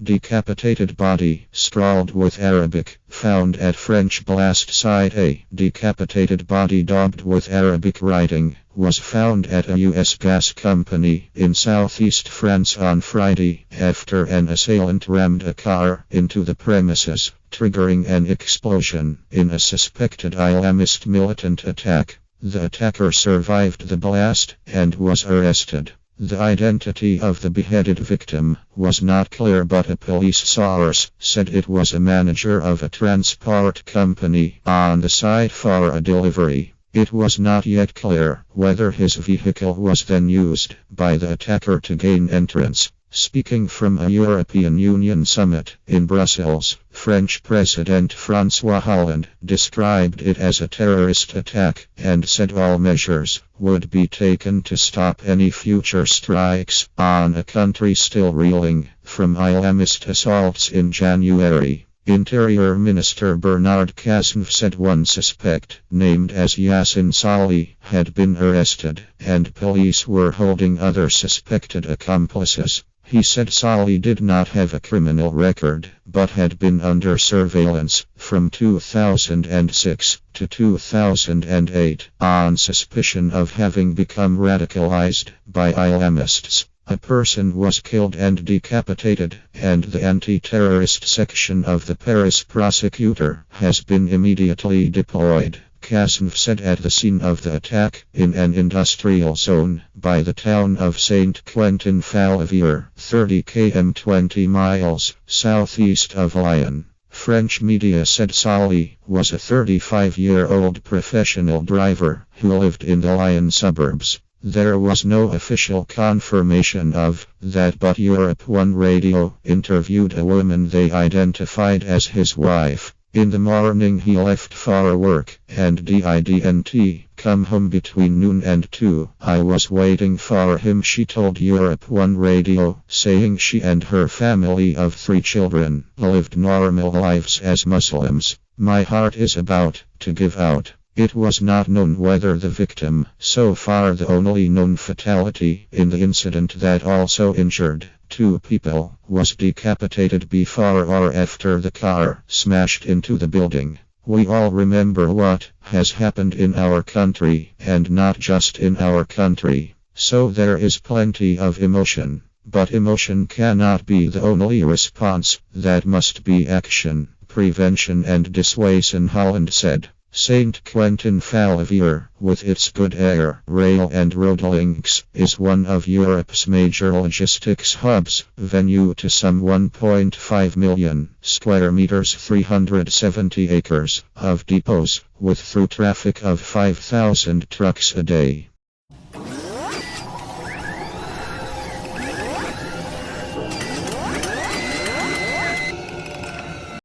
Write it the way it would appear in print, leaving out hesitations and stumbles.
Decapitated body, scrawled with Arabic, found at French blast site. A decapitated body daubed with Arabic writing was found at a U.S. gas company in southeast France on Friday after an assailant rammed a car into the premises, triggering an explosion in a suspected Islamist militant attack. The attacker survived the blast and was arrested. The identity of the beheaded victim was not clear, but a police source said it was a manager of a transport company on the site for a delivery. It was not yet clear whether his vehicle was then used by the attacker to gain entrance. Speaking from a European Union summit in Brussels, French President Francois Hollande described it as a terrorist attack and said all measures would be taken to stop any future strikes on a country still reeling from Islamist assaults in January. Interior Minister Bernard Cazeneuve said one suspect, named as Yassine Salih, had been arrested, and police were holding other suspected accomplices. He said Salih did not have a criminal record, but had been under surveillance from 2006 to 2008 on suspicion of having become radicalized by Islamists. A person was killed and decapitated, and the anti-terrorist section of the Paris prosecutor has been immediately deployed. Cazeneuve said at the scene of the attack, in an industrial zone by the town of Saint-Quentin-Falvier, 30 km 20 miles southeast of Lyon. French media said Salih was a 35-year-old professional driver who lived in the Lyon suburbs. There was no official confirmation of that, but Europe 1 Radio interviewed a woman they identified as his wife. In the morning he left for work and didn't come home between noon and 2. I was waiting for him, she told Europe 1 Radio, saying she and her family of 3 children lived normal lives as Muslims. My heart is about to give out. It was not known whether the victim, so far the only known fatality in the incident that also injured 2 people, was decapitated before or after the car smashed into the building. We all remember what has happened in our country, and not just in our country. So there is plenty of emotion. But emotion cannot be the only response. That must be action, prevention and dissuasion, Hollande said. Saint-Quentin-Falvier, with its good air, rail and road links, is one of Europe's major logistics hubs, venue to some 1.5 million square meters, 370 acres, of depots, with through traffic of 5,000 trucks a day.